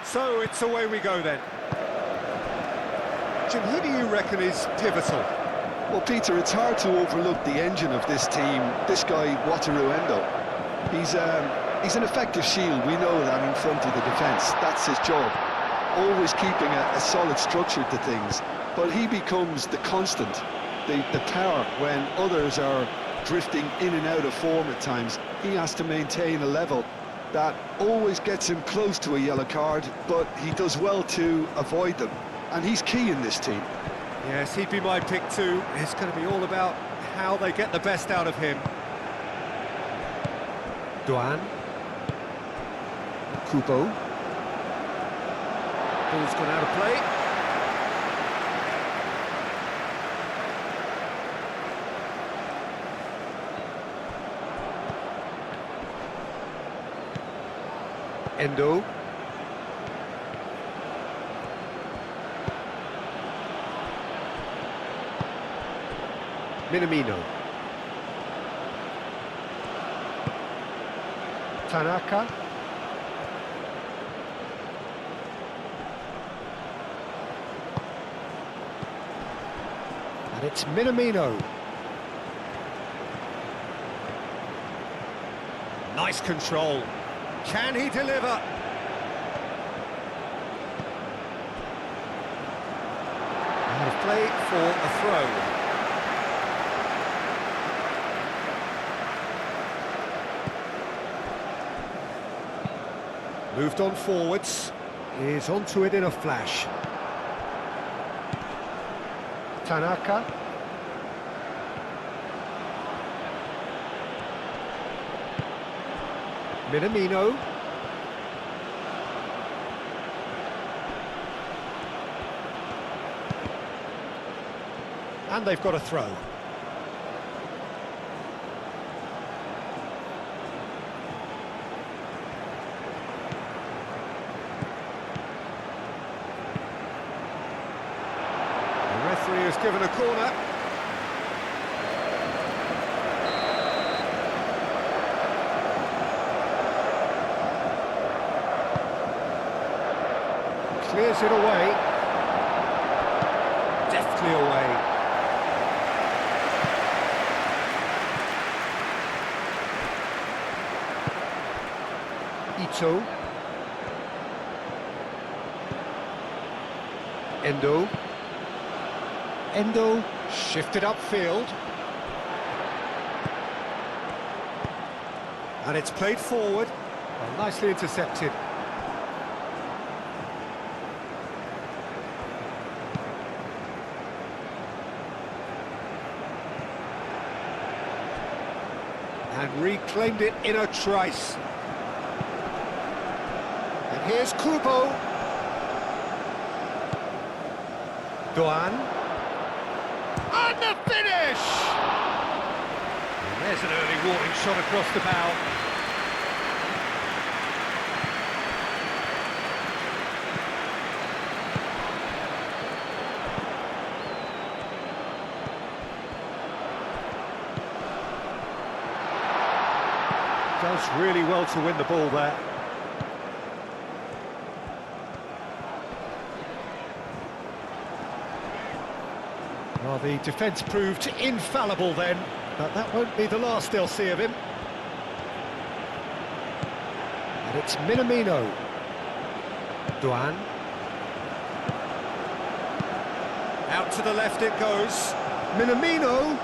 So it's away we go then. Jim, who do you reckon is pivotal? Well, Peter, it's hard to overlook the engine of this team, this guy, ŁTRUNG. He's an effective shield, we know that, in front of the defence. That's his job, always keeping a solid structure to things. But he becomes the constant, the power when others are drifting in and out of form at times. He has to maintain a level that always gets him close to a yellow card, but he does well to avoid them. And he's key in this team. Yes, he'd be my pick too. It's going to be all about how they get the best out of him. Toàn. Kubo. Ball's gone out of play. Endo. Minamino. Tanaka. And it's Minamino. Nice control. Can he deliver? Out of play for a throw. Moved on forwards. Is onto it in a flash. Tanaka. Minamino. And they've got a throw. The referee has given a corner. Clears it away. Deftly away. Ito. Endo. Endo. Shifted upfield. And it's played forward. Well, nicely intercepted. And reclaimed it in a trice. And here's Kubo. Toàn. And the finish! And there's an early warning shot across the bow. Does really well to win the ball there. Well, the defence proved infallible then, but that won't be the last they'll see of him. And it's Minamino. Toàn. Out to the left it goes. Minamino.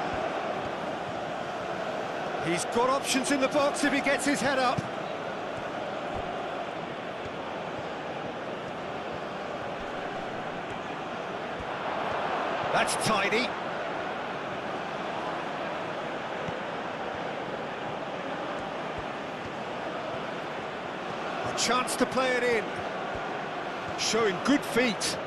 He's got options in the box if he gets his head up. That's tidy. A chance to play it in. Showing good feet.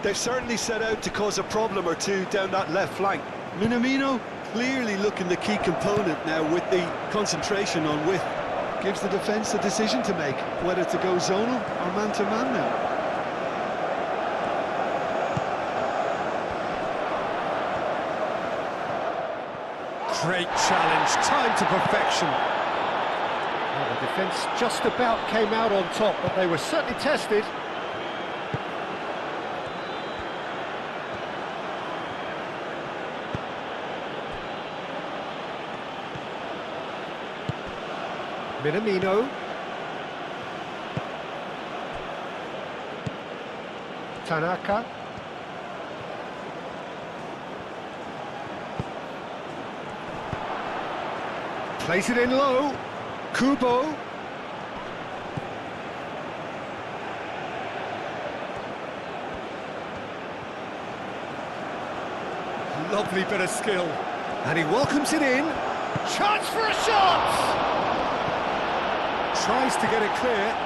They've certainly set out to cause a problem or two down that left flank. Minamino clearly looking the key component now with the concentration on width. Gives the defence the decision to make, whether to go zonal or man-to-man now. Great challenge, time to perfection. Well, the defence just about came out on top, but they were certainly tested. Minamino. Tanaka. Plays it in low. Kubo. Lovely bit of skill. And he welcomes it in. Chance for a shot! Tries to get it clear.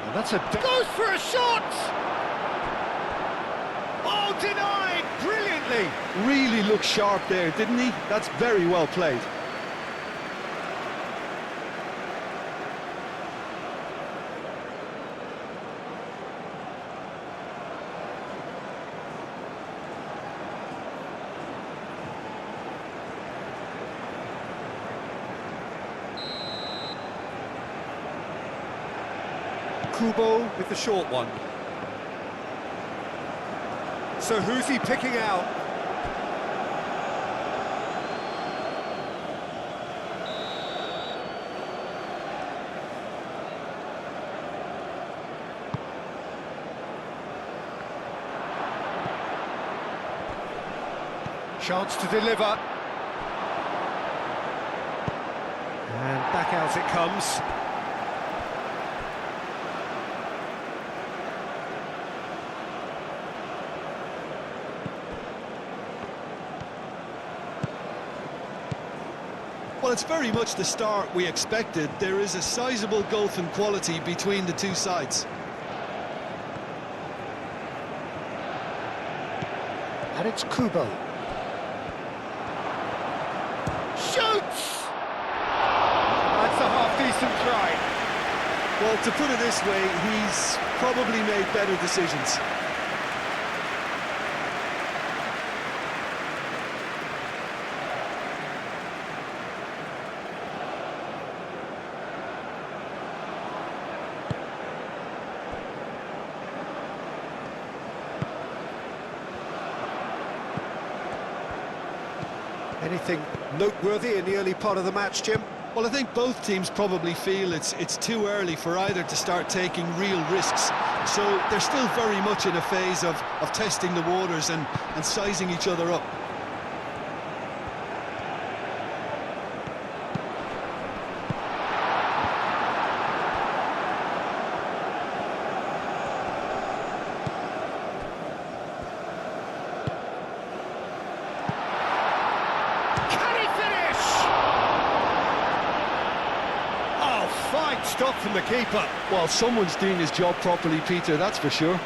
And that's a... Goes for a shot! Oh, denied! Brilliantly! Really looked sharp there, didn't he? That's very well played. Kubo with the short one. So who's he picking out? Chance to deliver. And back out it comes. Well, it's very much the start we expected. There is a sizable gulf in quality between the two sides. And it's Kubo. Shoots! That's a half-decent try. Well, to put it this way, he's probably made better decisions. Anything noteworthy in the early part of the match, Jim? Well, I think both teams probably feel it's too early for either to start taking real risks. So they're still very much in a phase of testing the waters and sizing each other up. Stop from the keeper. Well, someone's doing his job properly, Peter, that's for sure.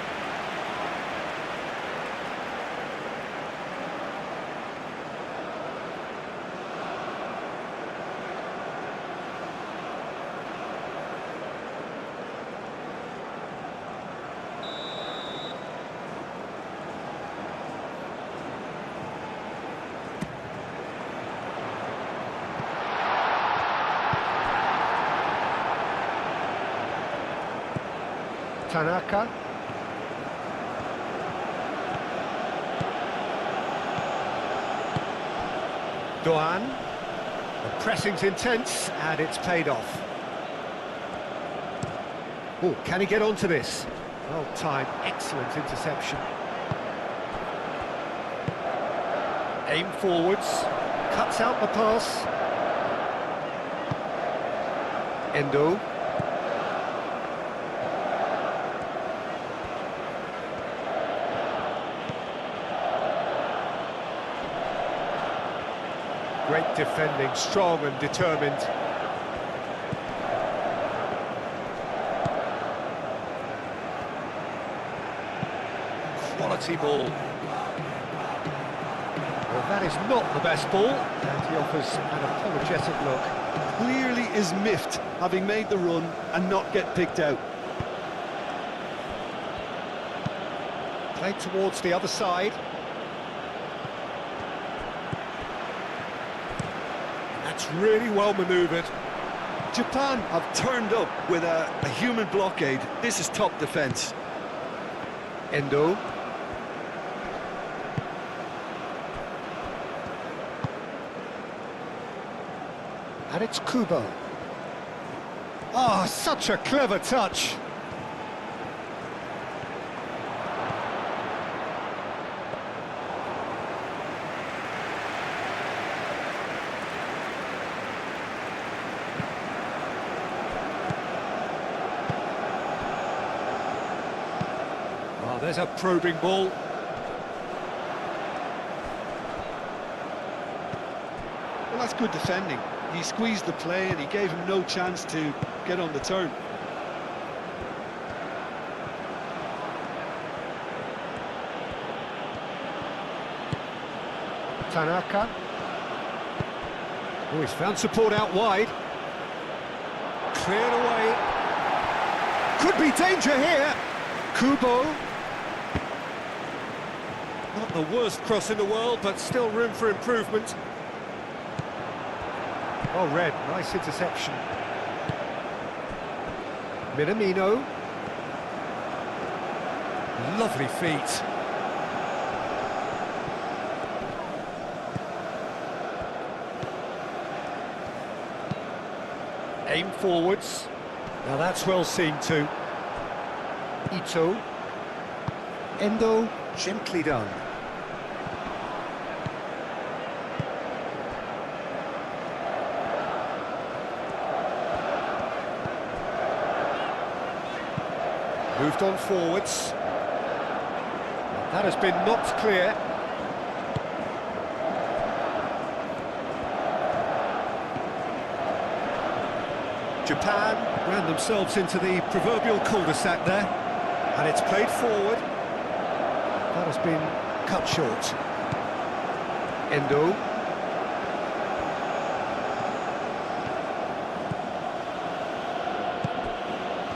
Tanaka. ÞORN. The pressing's intense, and it's paid off. Oh, can he get onto this? Well timed, excellent interception. Aim forwards, cuts out the pass. Endo. Great defending, strong and determined. Quality ball. Well, that is not the best ball, and he offers an apologetic look. Clearly is miffed, having made the run and not get picked out. Played towards the other side. That's really well manoeuvred. Japan have turned up with a human blockade. This is top defence. Endo. And it's Kubo. Oh, such a clever touch. Oh, there's a probing ball. Well, that's good defending. He squeezed the play and he gave him no chance to get on the turn. Tanaka. Oh, he's found support out wide. Cleared away. Could be danger here. Kubo. Not the worst cross in the world, but still room for improvement. Oh, Red, nice interception. Minamino. Lovely feet. Aim forwards. Now that's well seen too. Ito. Endo, gently done. Moved on forwards. That has been knocked clear. Japan ran themselves into the proverbial cul-de-sac there, and it's played forward. That has been cut short. Endo.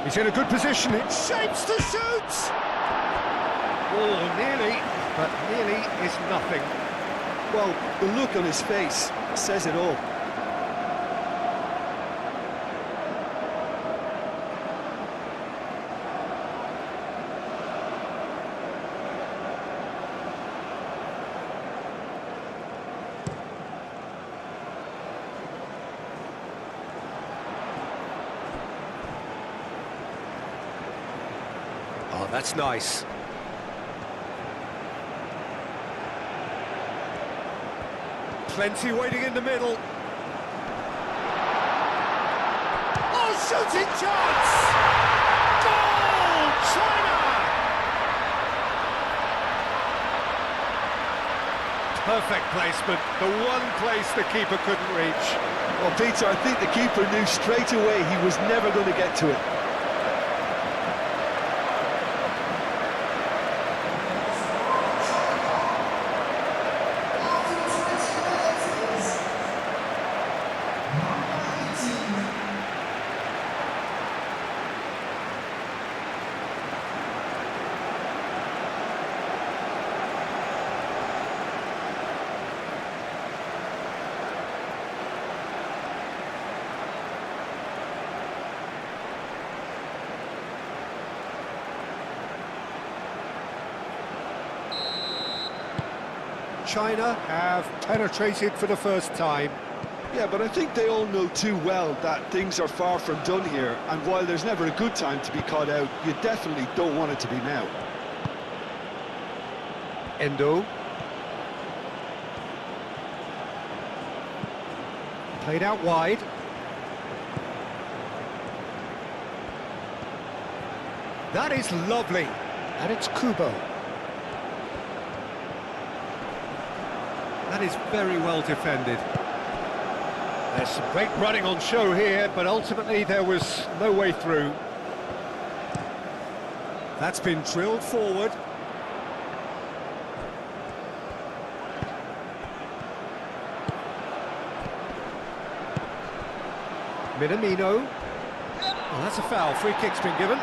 He's in a good position, it shapes to shoot! Oh, nearly, but nearly is nothing. Well, the look on his face says it all. Oh, that's nice. Plenty waiting in the middle. Oh, shooting chance! Goal! China! Perfect placement. The one place the keeper couldn't reach. Well, Peter, I think the keeper knew straight away he was never going to get to it. China have penetrated for the first time. Yeah, but I think they all know too well that things are far from done here, and while there's never a good time to be caught out, you definitely don't want it to be now. Endo. Played out wide. That is lovely. And it's Kubo. That is very well defended. There's some great running on show here, but ultimately there was no way through. That's been drilled forward. Minamino. Well, that's a foul. Free kick's been given.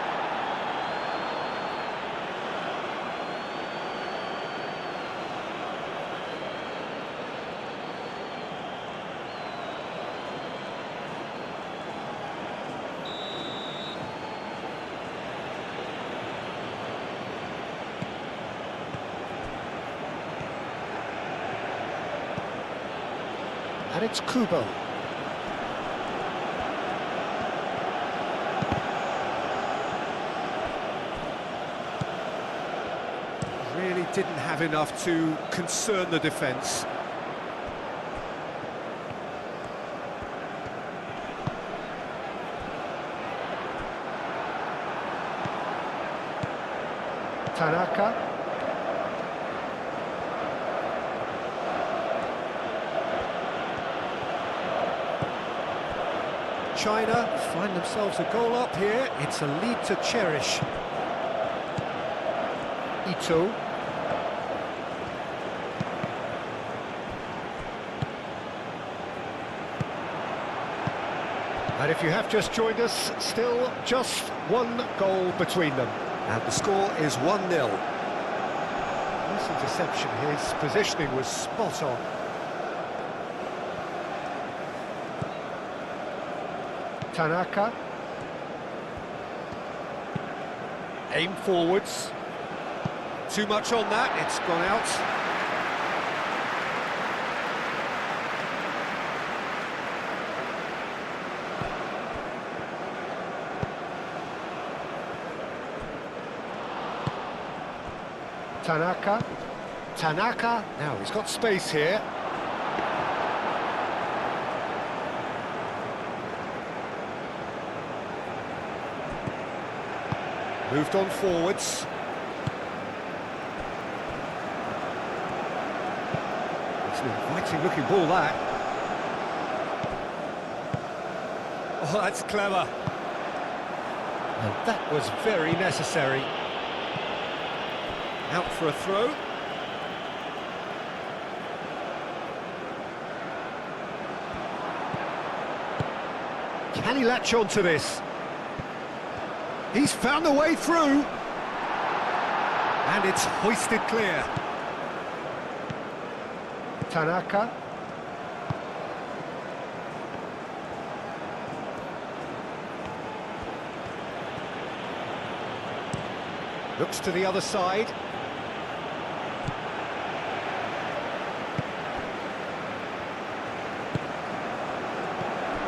And it's Kubo. Really didn't have enough to concern the defence. Tanaka. China find themselves a goal up here. It's a lead to cherish. Ito. And if you have just joined us, still just one goal between them. And the score is 1-0. Nice interception. His positioning was spot on. Tanaka. Aim forwards. Too much on that, it's gone out. Tanaka, now he's got space here. Moved on forwards. It's an inviting looking ball, that. Oh, that's clever. And that was very necessary. Out for a throw. Can he latch on to this? He's found a way through. And it's hoisted clear. Tanaka. Looks to the other side.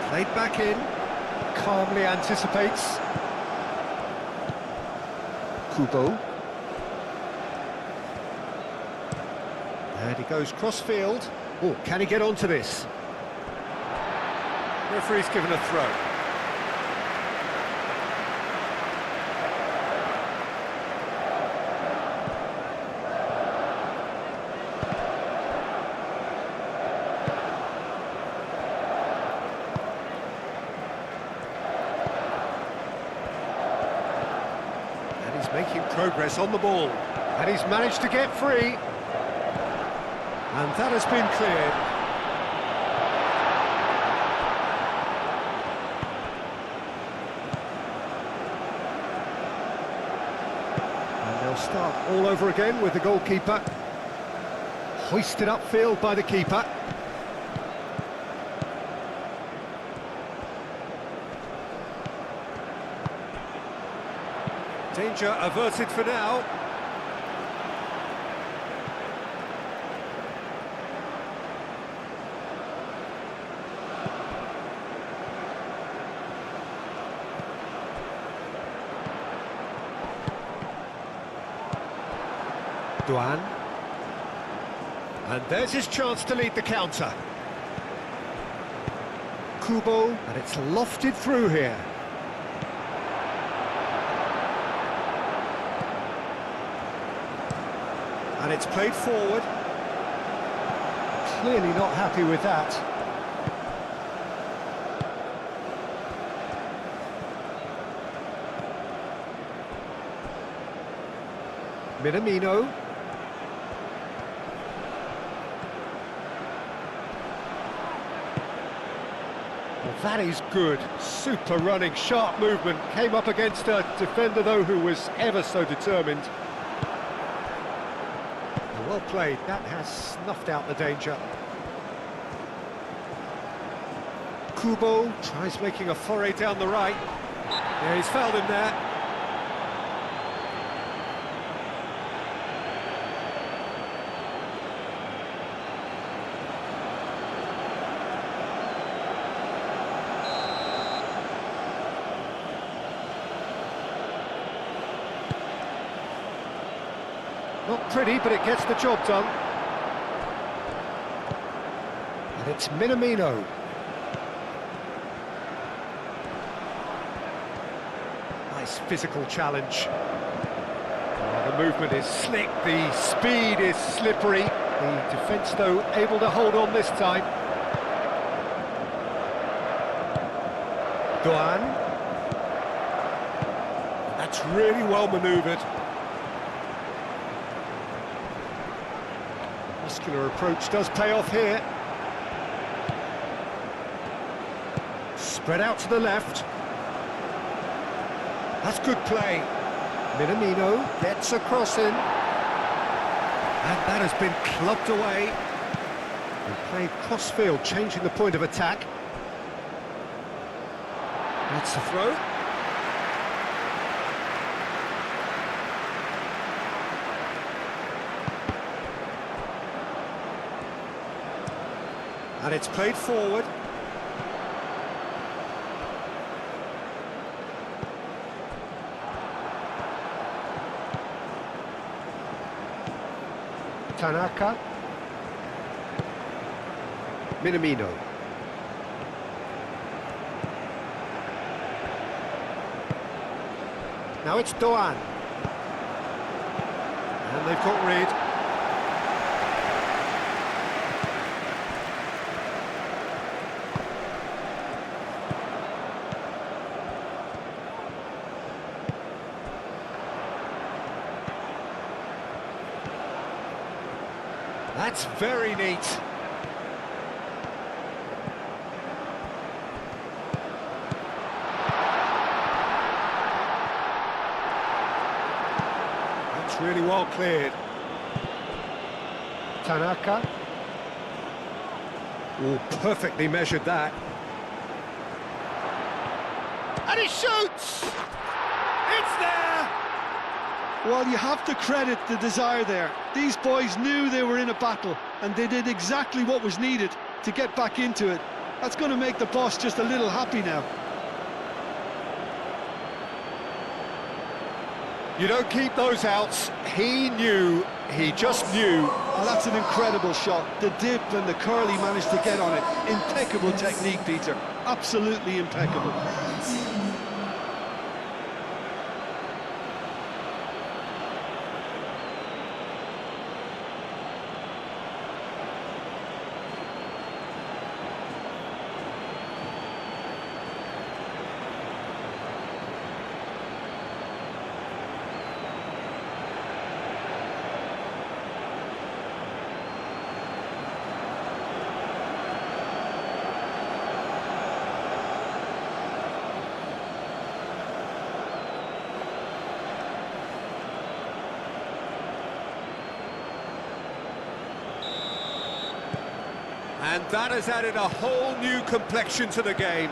Played back in, calmly anticipates. Kubo. And he goes cross-field. Oh, can he get onto this? Referee's given a throw. Making progress on the ball, and he's managed to get free, and that has been cleared. And they'll start all over again with the goalkeeper. Hoisted upfield by the keeper. Danger averted for now. Toàn. And there's his chance to lead the counter. Kubo, and it's lofted through here. And it's played forward. Clearly not happy with that. Minamino. Well, that is good. Super running, sharp movement. Came up against a defender, though, who was ever so determined. Well played, that has snuffed out the danger. Kubo tries making a foray down the right. Yeah, he's fouled him there. Not pretty, but it gets the job done. And it's Minamino. Nice physical challenge. The movement is slick, the speed is slippery. The defence, though, able to hold on this time. dhuUN. That's really well manoeuvred. Muscular approach does pay off here. Spread out to the left. That's good play. Minamino gets a cross in. And that has been clubbed away. And played cross-field, changing the point of attack. That's the throw. And it's played forward. Tanaka. Minamino. Now it's dhuUN. And they've got rid. That's very neat. That's really well cleared. Tanaka. Oh, perfectly measured that. And he shoots! It's there! Well, you have to credit the desire there. These boys knew they were in a battle, and they did exactly what was needed to get back into it. That's going to make the boss just a little happy now. You don't keep those outs. He knew, he just knew. Oh, that's an incredible shot. The dip and the curl he managed to get on it. Impeccable technique, Peter. Absolutely impeccable. And that has added a whole new complexion to the game.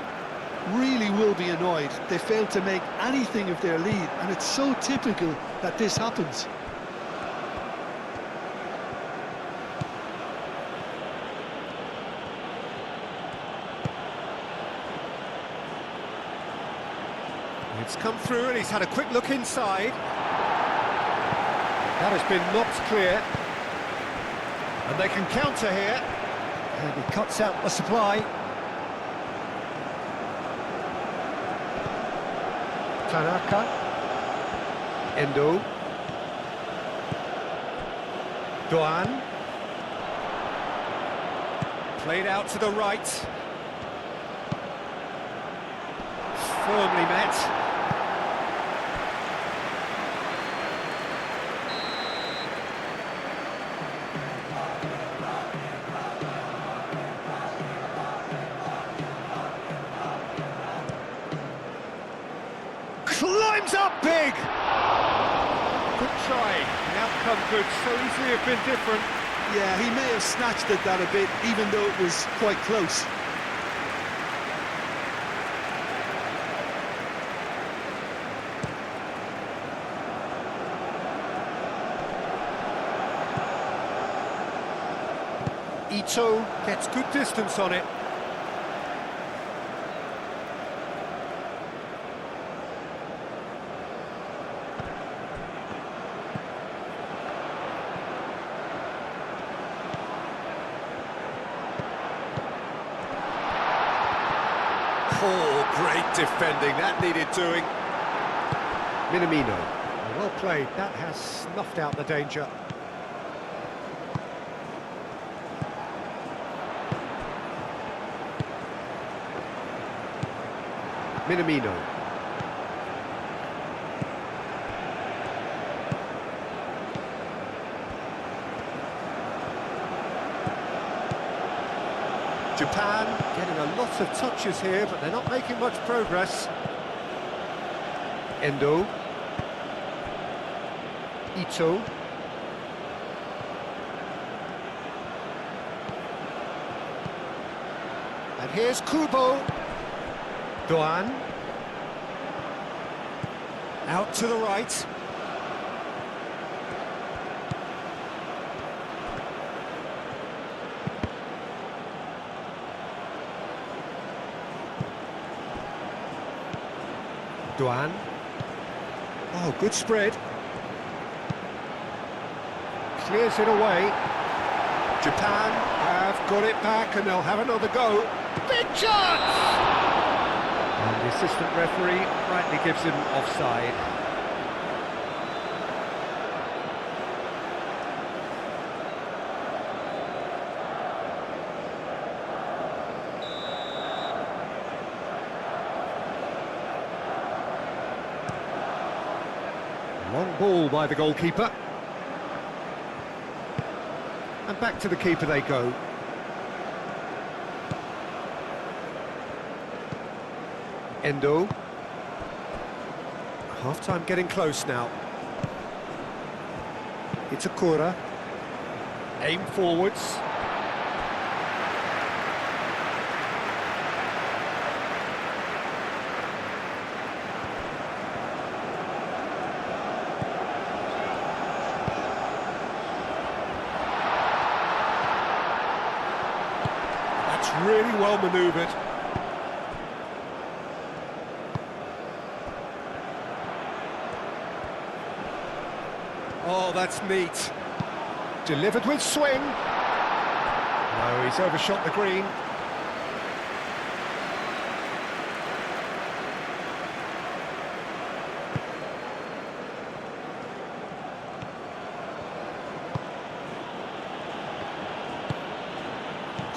Really will be annoyed. They failed to make anything of their lead, and it's so typical that this happens. It's come through and he's had a quick look inside. That has been knocked clear. And they can counter here. And he cuts out the supply. Tanaka. Endo. dhuUN. Played out to the right. Firmly met. Climbs up big! Good try, the outcome could so easily have been different. Yeah, he may have snatched at that a bit, even though it was quite close. Ito gets good distance on it. Great defending, that needed doing. Minamino. Well played, that has snuffed out the danger. Minamino. Japan getting a lot of touches here, but they're not making much progress. Endo. Ito. And here's Kubo. Doan. Out to the right. Doan. Oh, good spread. Clears it away. Japan have got it back and they'll have another go. Big chance! And the assistant referee rightly gives him offside. Long ball by the goalkeeper. And back to the keeper they go. Endo. Half-time getting close now. Itakura. Aim forwards. That's really well manoeuvred. Oh, that's neat. Delivered with swing. No, he's overshot the green.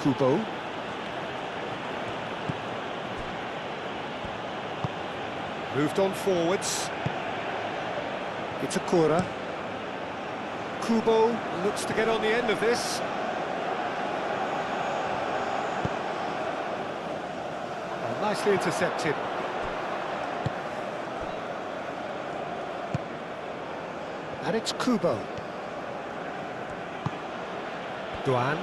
Kubo. Moved on forwards. Itakura. Kubo looks to get on the end of this. Oh, nicely intercepted. And it's Kubo. Doan.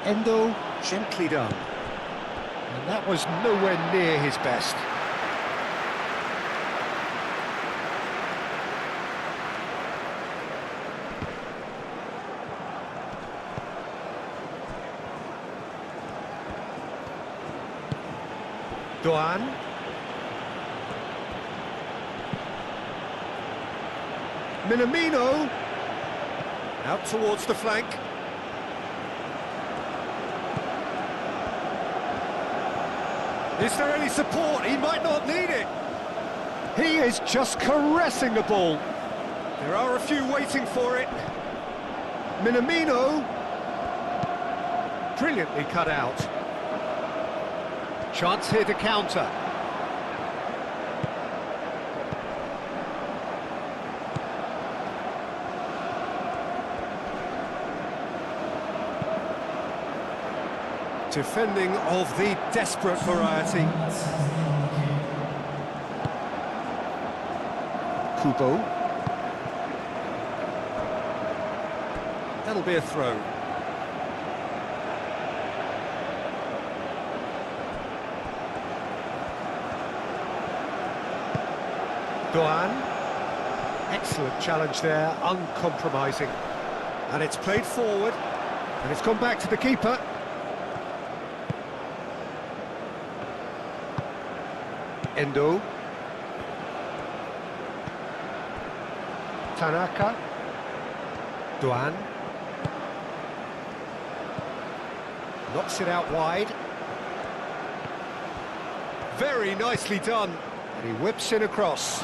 Endo, gently done. And that was nowhere near his best. Doan. Minamino. Out towards the flank. Is there any support? He might not need it. He is just caressing the ball. There are a few waiting for it. Minamino. Brilliantly cut out. Chance here to counter. Defending of the desperate variety. Kubo. That'll be a throw. Doan. Excellent challenge there, uncompromising. And it's played forward, and it's gone back to the keeper. Endo. Tanaka. Doan. Knocks it out wide. Very nicely done. And he whips in across.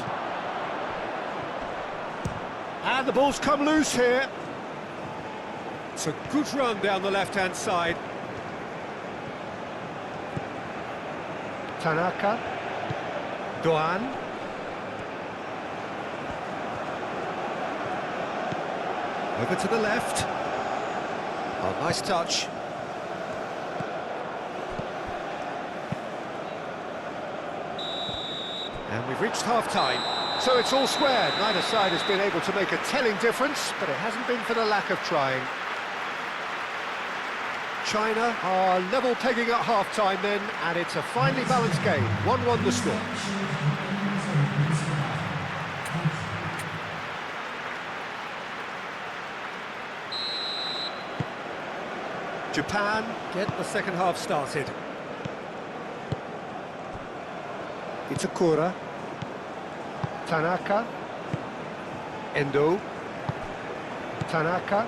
And the ball's come loose here. It's a good run down the left-hand side. Tanaka. ĐUN. Over to the left. Oh, nice touch. And we've reached half-time. So it's all square. Neither side has been able to make a telling difference, but it hasn't been for the lack of trying. China are level pegging at half-time then, and it's a finely balanced game. 1-1 the score. Japan get the second half started. Itakura. Tanaka. Endo. Tanaka.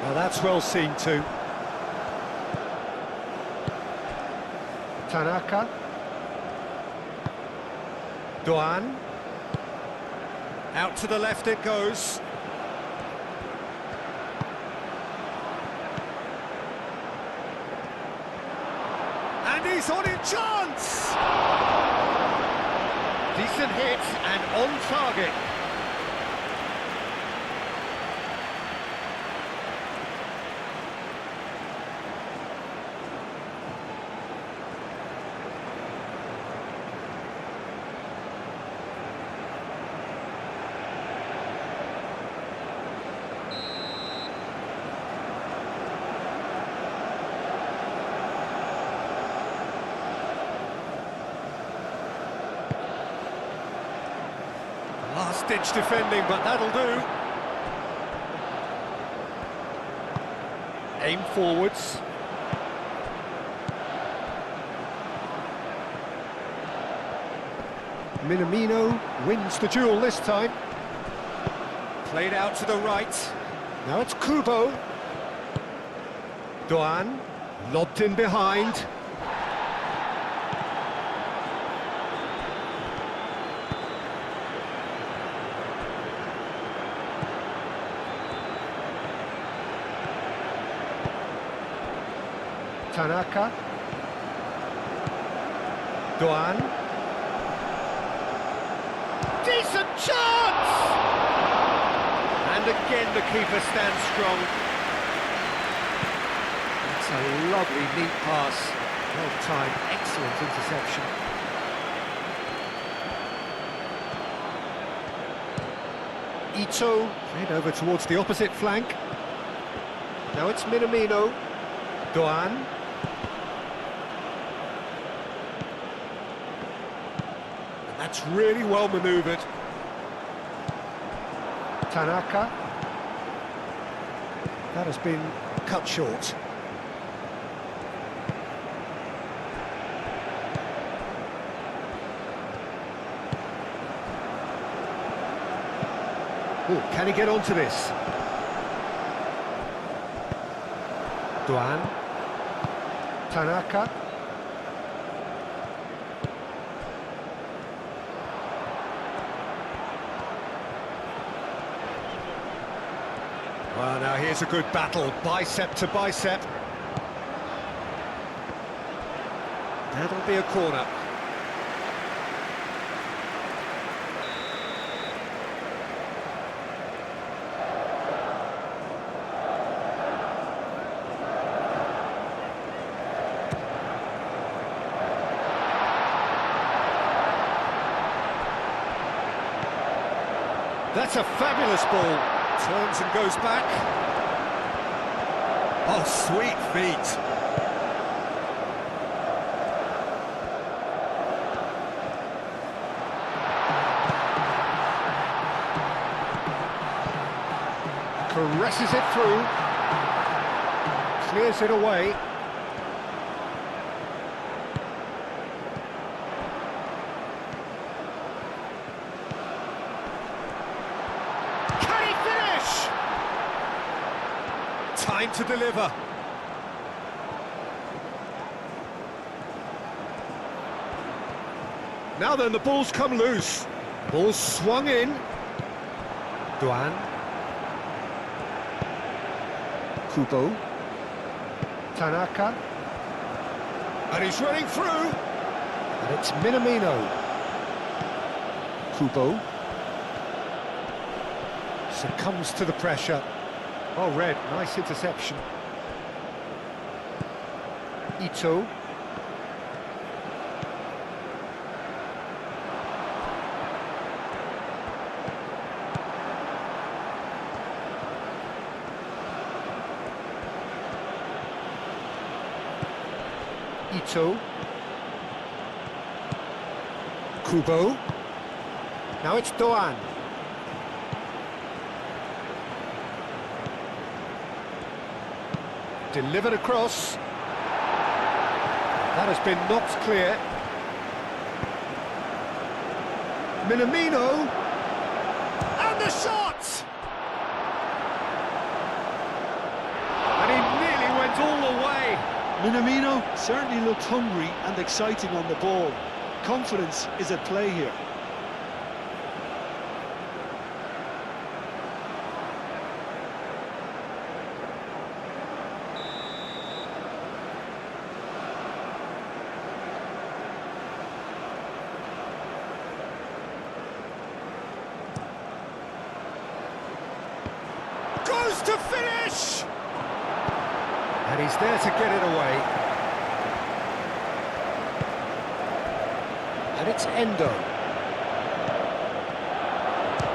Well, that's well seen too. Tanaka. ďUN. Out to the left it goes. And he's on it, chance! Decent hit and on target. Last-ditch defending, but that'll do. Aim forwards. Minamino wins the duel this time. Played out to the right. Now it's Kubo. ďUN lobbed in behind. Tanaka. ďUN. Decent chance! And again the keeper stands strong. That's a lovely neat pass. Well timed, excellent interception. Ito played over towards the opposite flank. Now it's Minamino. ďUN. That's really well manoeuvred. Tanaka. That has been cut short. Ooh, can he get onto this? ďUN. Tanaka. Well, now here's a good battle, bicep to bicep. That'll be a corner. That's a fabulous ball. Turns and goes back. Oh, sweet feet. Caresses it through. Clears it away. Time to deliver. Now then, the ball's come loose. Ball swung in. ĐUN. Kubo. Tanaka. And he's running through. And it's Minamino. Kubo. Succumbs to the pressure. Well read, nice interception. Ito. Ito. Kubo. Now it's ΔΟΑΝ. Delivered across. That has been knocked clear. Minamino. And the shot! And he nearly went all the way. Minamino certainly looked hungry and exciting on the ball. Confidence is at play here. Goes to finish! And he's there to get it away. And it's Endo.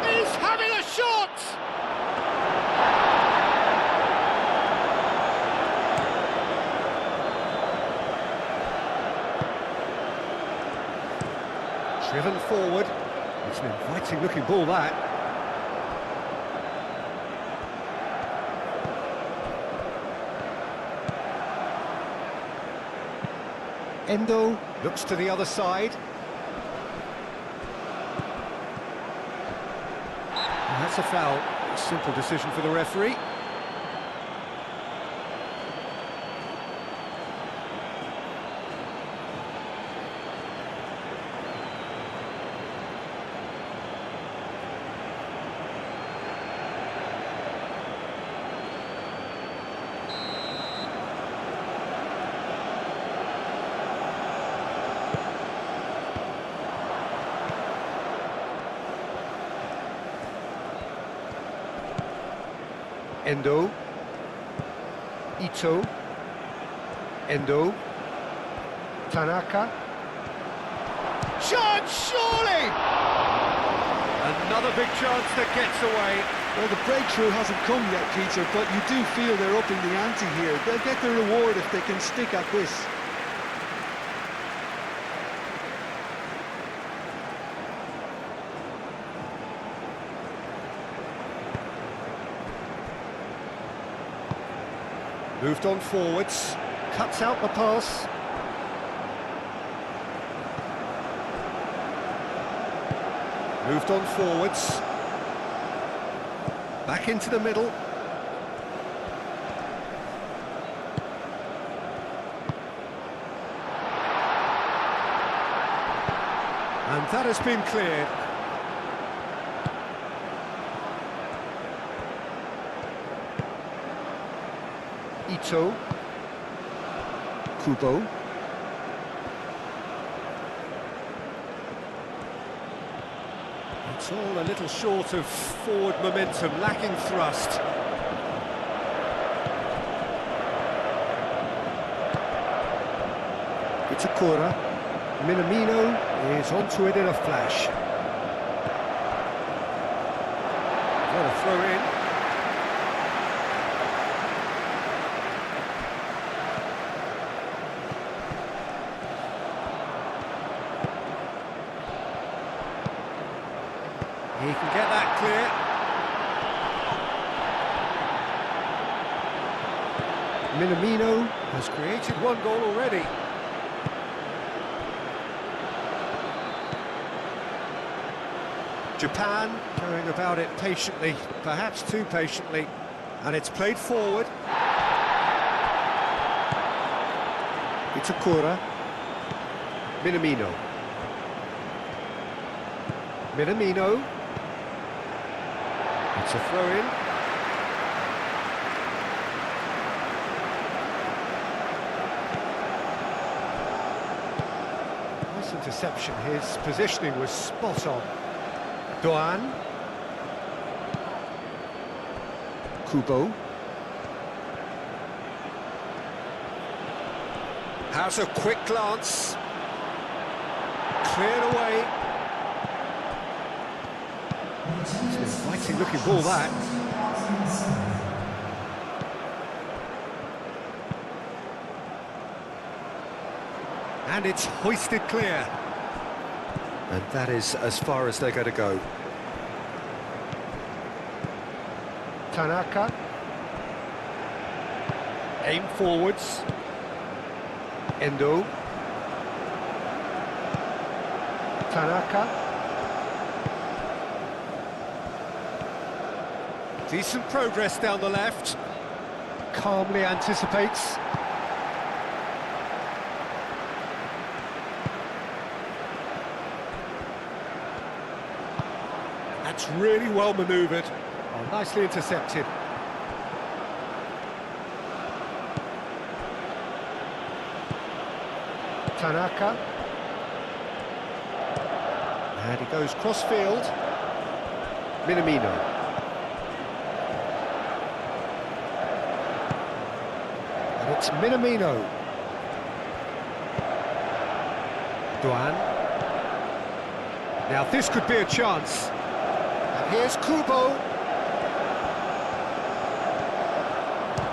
He's having a shot! Driven forward. It's an inviting looking ball, that. Endo looks to the other side. And that's a foul. A simple decision for the referee. Endo. Ito. Endo. Tanaka. Chance, surely! Another big chance that gets away. Well, the breakthrough hasn't come yet, Peter, but you do feel they're upping the ante here. They'll get the reward if they can stick at this. Moved on forwards, cuts out the pass. Moved on forwards. Back into the middle. And that has been cleared. Ito. Kubo. It's all a little short of forward momentum, lacking thrust. Itakura. Minamino is onto it in a flash. Got a throw in. He can get that clear. Minamino has created one goal already. Japan going about it patiently, perhaps too patiently, and it's played forward. Itakura. Minamino. Minamino. It's a throw-in. Nice interception. His positioning was spot on. ĐUN. Kubo. Has a quick glance. Cleared away. It's an exciting looking ball, that. And it's hoisted clear. And that is as far as they're going to go. Tanaka. Aim forwards. Endo. Tanaka. Decent progress down the left. Calmly anticipates. That's really well manoeuvred. Oh, nicely intercepted. Tanaka. And he goes cross-field. Minamino. And it's Minamino. ΔΟΑΝ. Now this could be a chance. And here's Kubo.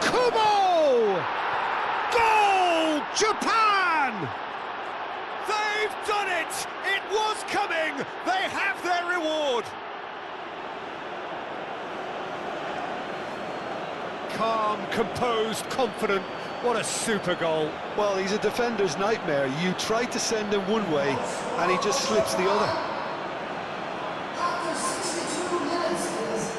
Kubo! Goal! Japan! They've done it! It was coming! They have their reward! Calm, composed, confident. What a super goal. Well, he's a defender's nightmare. You try to send him one way, and he just slips the other. After 62 minutes is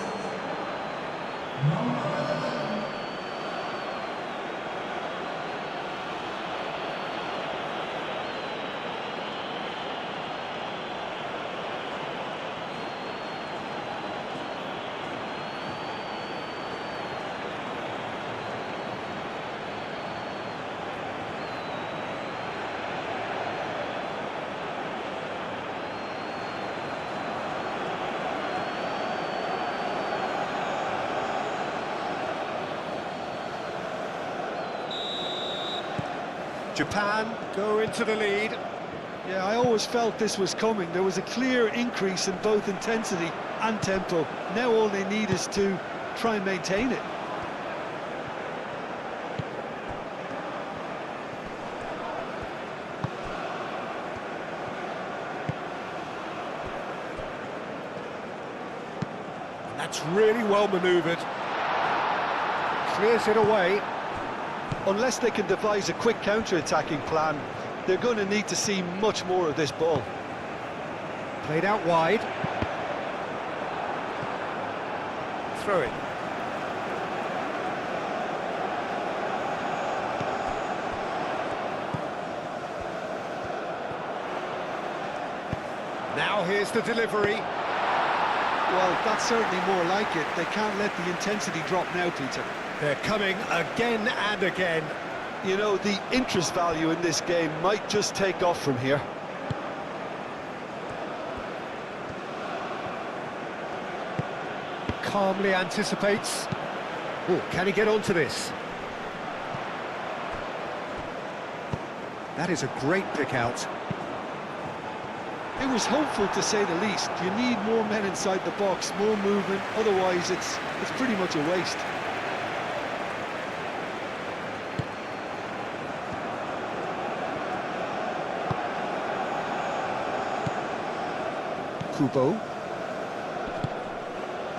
Japan go into the lead. Yeah, I always felt this was coming. There was a clear increase in both intensity and tempo. Now all they need is to try and maintain it. That's really well manoeuvred. Clears it away. Unless they can devise a quick counter-attacking plan, they're going to need to see much more of this ball. Played out wide. Throw it. Now here's the delivery. Well, that's certainly more like it. They can't let the intensity drop now, Peter. They're coming again and again. You know, the interest value in this game might just take off from here. Calmly anticipates. Oh, can he get onto this? That is a great pick out. It was hopeful, to say the least. You need more men inside the box, more movement, otherwise it's pretty much a waste. Kubo.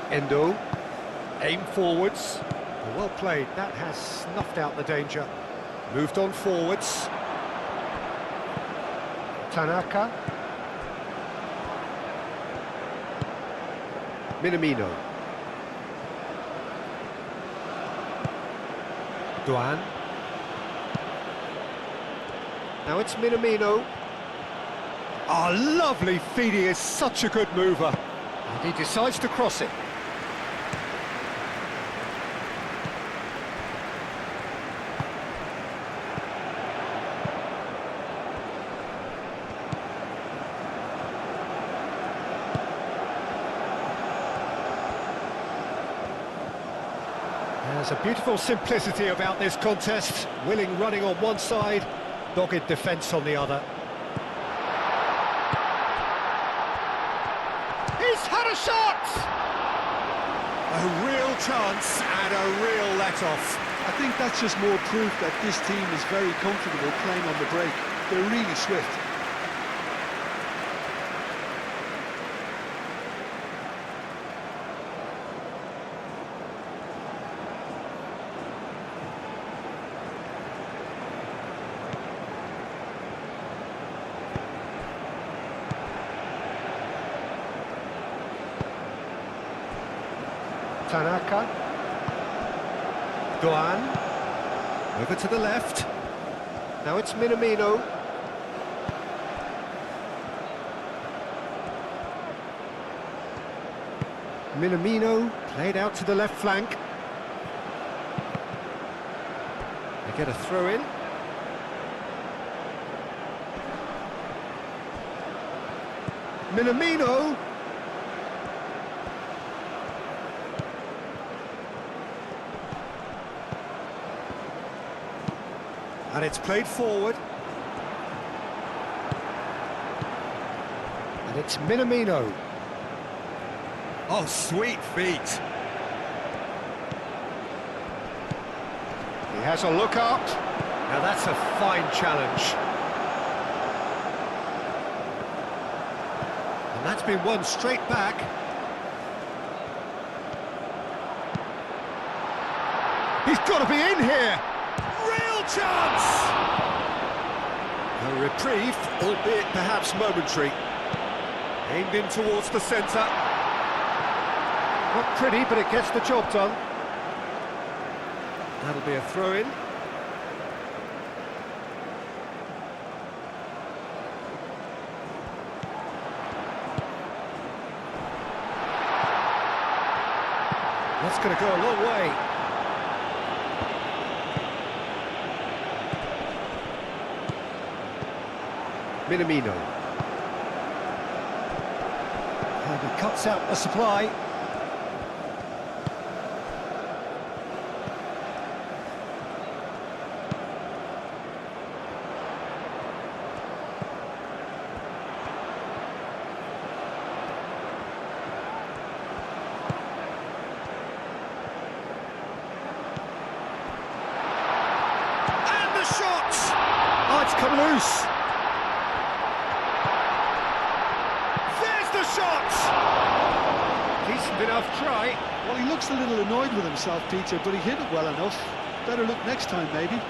Endo. Aim forwards. Well played. That has snuffed out the danger. Moved on forwards. Tanaka. Minamino. ΔΟΑΝ. Now it's Minamino. Oh, lovely feed, he is such a good mover. And he decides to cross it. There's a beautiful simplicity about this contest. Willing running on one side, dogged defence on the other. He's had a shot! A real chance and a real let-off. I think that's just more proof that this team is very comfortable playing on the break. They're really swift. Tanaka. dhuUN. Over to the left. Now it's Minamino. Minamino played out to the left flank. They get a throw in. Minamino. And it's played forward. And it's Minamino. Oh, sweet feet. He has a look up. Now that's a fine challenge. And that's been won straight back. He's got to be in here. Real chance! A reprieve, albeit perhaps momentary. Aimed in towards the centre. Not pretty, but it gets the job done. That'll be a throw-in. That's going to go a long way. Minamino. And he cuts out the supply. And the shot! Oh, it's come loose. Shot! Decent enough try. Well, he looks a little annoyed with himself, Peter, but he hit it well enough. Better look next time, maybe.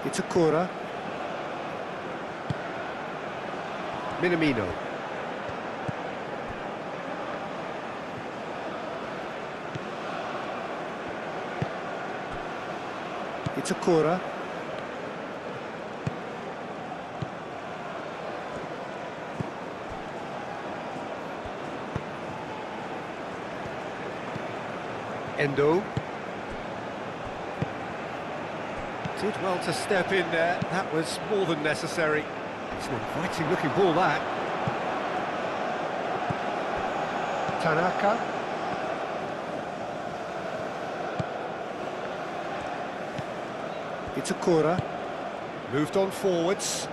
It's a Cora. Minamino. It's a Cora. Endo. Did well to step in there, that was more than necessary. It's an inviting looking ball, that. Tanaka. It's a Cora. Moved on forwards.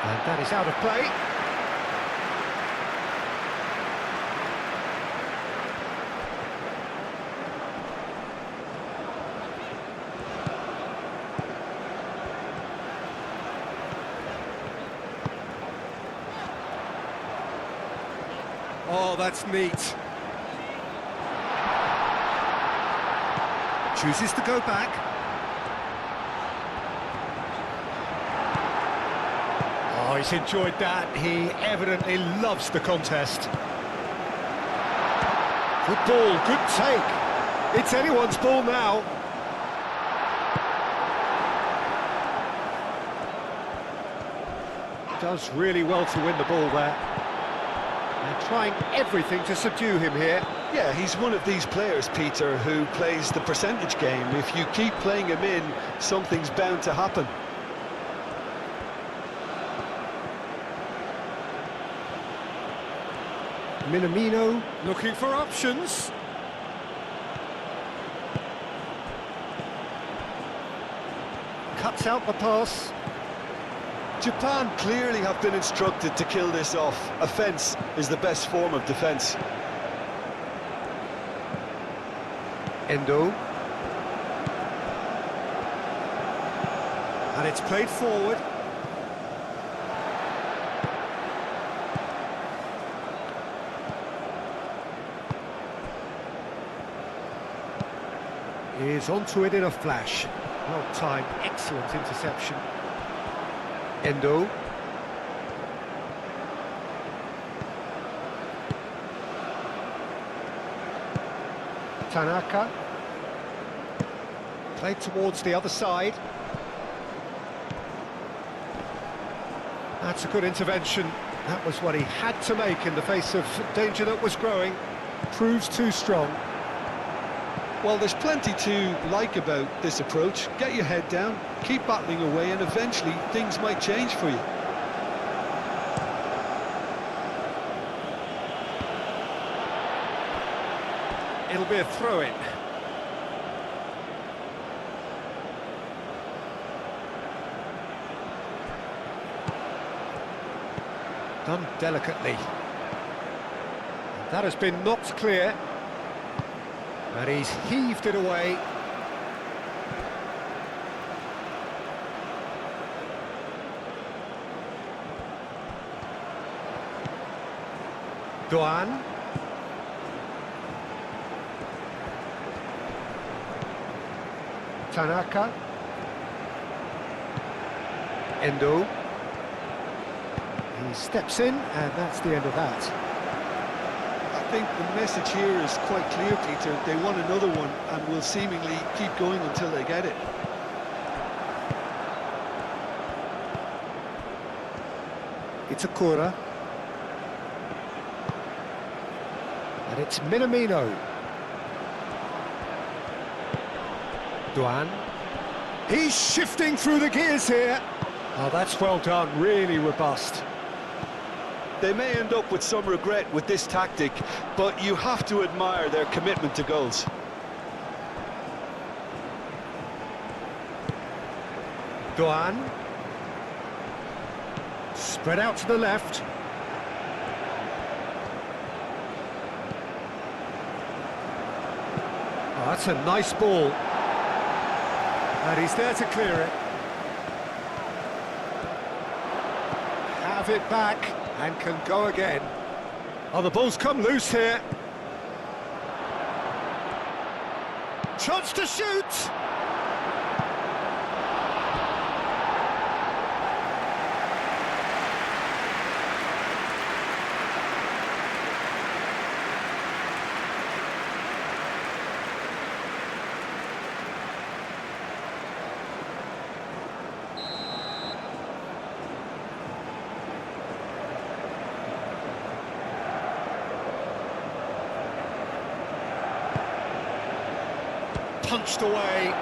And that is out of play. Oh, that's neat. Chooses to go back. Oh, he's enjoyed that. He evidently loves the contest. Good ball, good take. It's anyone's ball now. Does really well to win the ball there. They're trying everything to subdue him here. Yeah, he's one of these players, Peter, who plays the percentage game. If you keep playing him in, something's bound to happen. Minamino looking for options. Cuts out the pass. Japan clearly have been instructed to kill this off. Offence is the best form of defence. Endo. And it's played forward. Is onto it in a flash. Well timed, excellent interception. Endo. Tanaka. Played towards the other side. That's a good intervention. That was what he had to make in the face of danger that was growing. Proves too strong. Well, there's plenty to like about this approach. Get your head down, keep battling away, and eventually things might change for you. It'll be a throw-in. Done delicately. That has been knocked clear. And he's heaved it away. ĐUN. Tanaka. Endo. He steps in, and that's the end of that. I think the message here is quite clear, Peter. They want another one and will seemingly keep going until they get it. It's a Kura. And it's Minamino. ΔΟΑΝ. He's shifting through the gears here. Oh, that's well done, really robust. They may end up with some regret with this tactic, but you have to admire their commitment to goals. ΔΟΑΝ. Spread out to the left. Oh, that's a nice ball. And he's there to clear it. Have it back and can go again. Oh, the ball's come loose here. Chance to shoot! Punched away.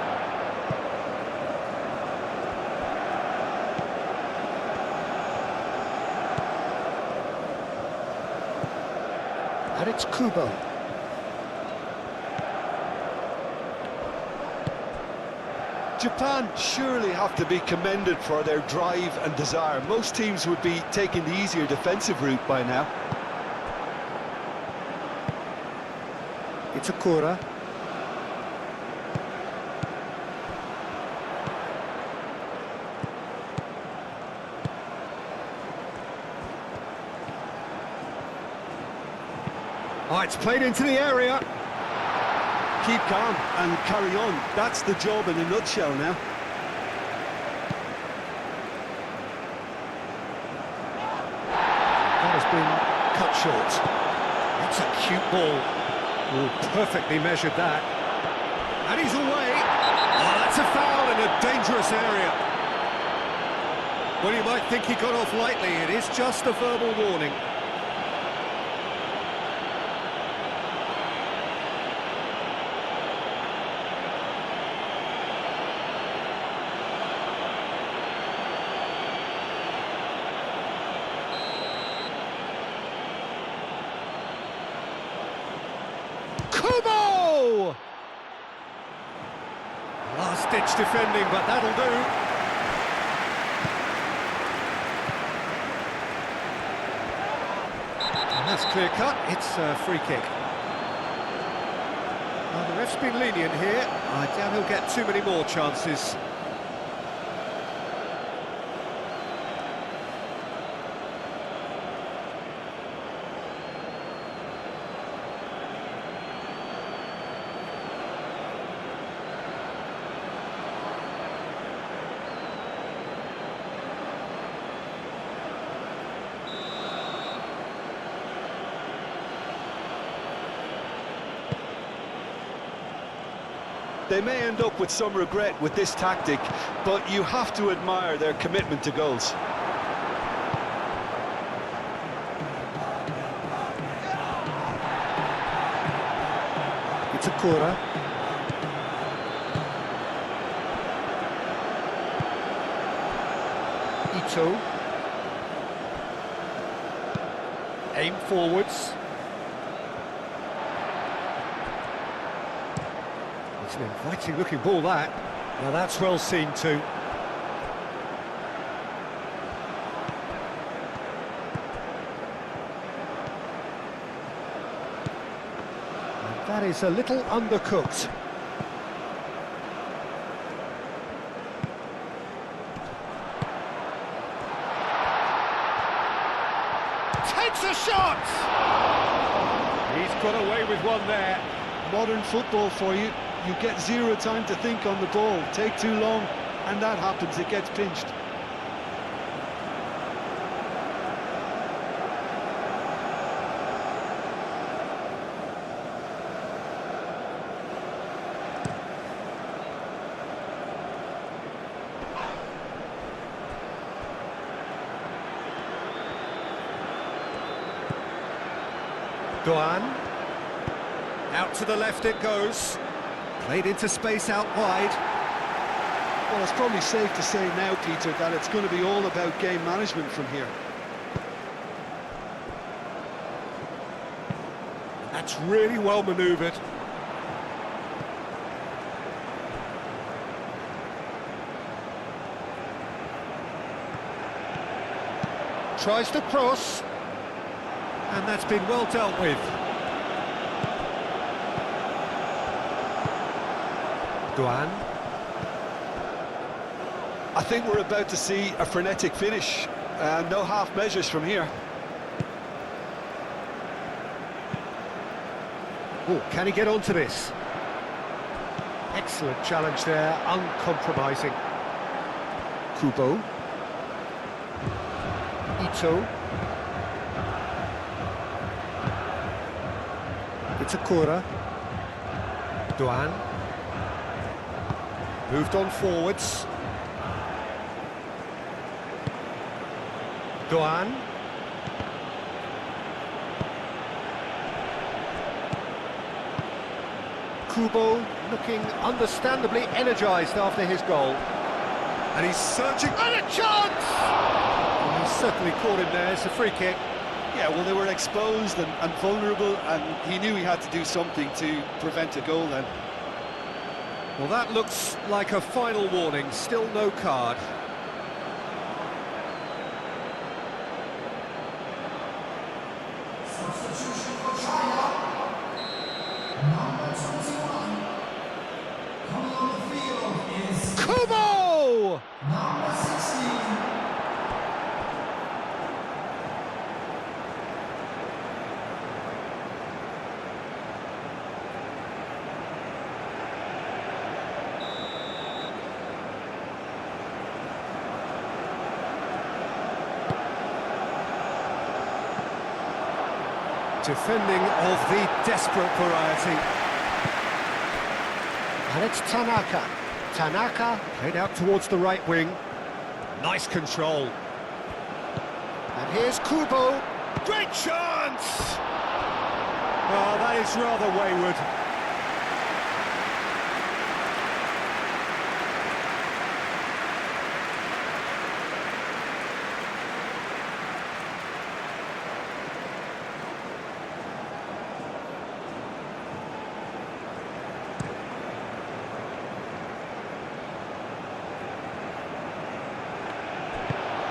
And it's Kubo. Japan surely have to be commended for their drive and desire. Most teams would be taking the easier defensive route by now. It's a Kura. Oh, it's played into the area. Keep calm and carry on. That's the job in a nutshell now. That has been cut short. It's a cute ball. Oh, perfectly measured that. And he's away. Oh, that's a foul in a dangerous area. Well, you might think he got off lightly. It is just a verbal warning. Kubo! Last-ditch defending, but that'll do. And that's clear-cut. It's a free kick. Well, the ref's been lenient here. I doubt he'll get too many more chances. They may end up with some regret with this tactic, but you have to admire their commitment to goals. It's a corner. Ito. Aim forwards. It's an inviting looking ball, that. Now that's well seen too. And that is a little undercooked. Takes a shot! He's got away with one there. Modern football for you. You get zero time to think on the ball. Take too long, and that happens. It gets pinched. Toàn. Out to the left it goes. Played into space out wide. Well, it's probably safe to say now, Peter, that it's going to be all about game management from here. That's really well manoeuvred. Tries to cross. And that's been well dealt with. Toàn. I think we're about to see a frenetic finish. No half measures from here. Oh, can he get onto this? Excellent challenge there, uncompromising. Kubo. Ito. It's a corner. Toàn. Moved on forwards. Toàn. Kubo looking understandably energised after his goal. And he's searching. And a chance! Well, he's certainly caught him there. It's a free kick. Yeah, well, they were exposed and vulnerable, and he knew he had to do something to prevent a goal then. Well, that looks like a final warning. Still no card. Substitution for China. Number 21. Coming on the field is Kubo! number 16. Defending of the desperate variety. And it's Tanaka. Tanaka played out towards the right wing. Nice control. And here's Kubo. Great chance! Oh, that is rather wayward.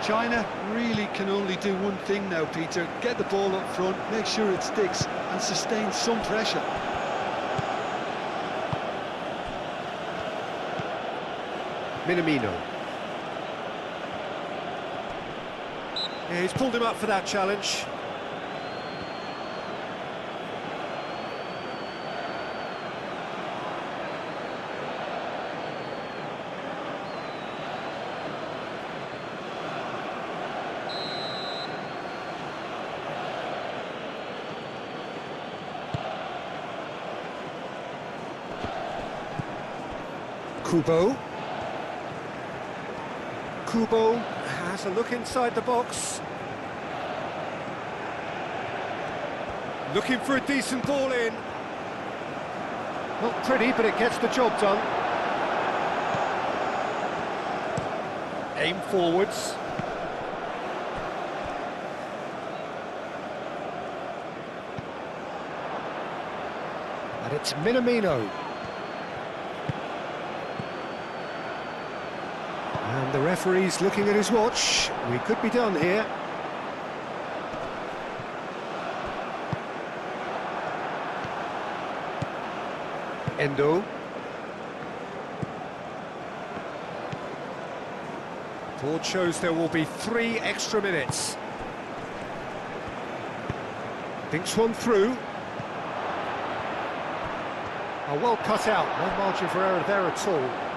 China really can only do one thing now, Peter. Get the ball up front, make sure it sticks, and sustain some pressure. Minamino. Yeah, he's pulled him up for that challenge. Kubo. Kubo has a look inside the box. Looking for a decent ball in. Not pretty, but it gets the job done. Aim forwards. And it's Minamino. And the referee's looking at his watch. We could be done here. Endo. Board shows there will be 3 extra minutes. Thinks one through. Oh, well cut out. No margin for error there at all.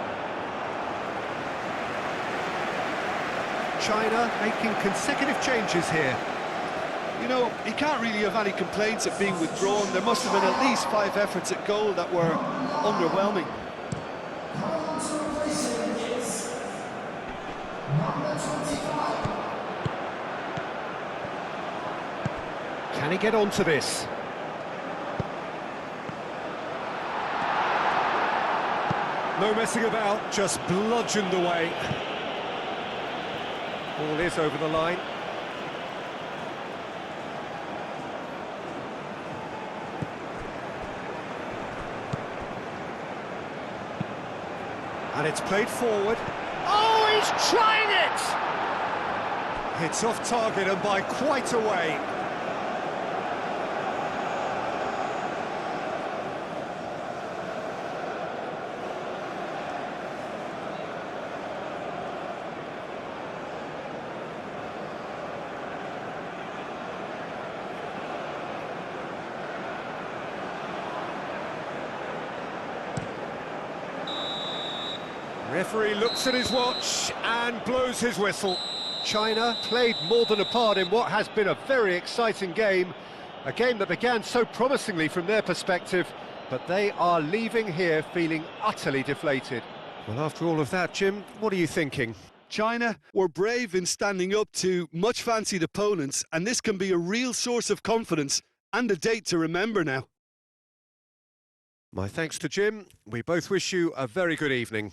China making consecutive changes here. You know, he can't really have any complaints at being withdrawn. There must have been at least 5 efforts at goal that were underwhelming. Can he get onto this? No messing about, just bludgeoned away. Ball is over the line. And it's played forward. Oh, he's trying it! It's off target and by quite a way. Referee looks at his watch and blows his whistle. China played more than a part in what has been a very exciting game. A game that began so promisingly from their perspective, but they are leaving here feeling utterly deflated. Well, after all of that, Jim, what are you thinking? China were brave in standing up to much-fancied opponents, and this can be a real source of confidence and a date to remember now. My thanks to Jim. We both wish you a very good evening.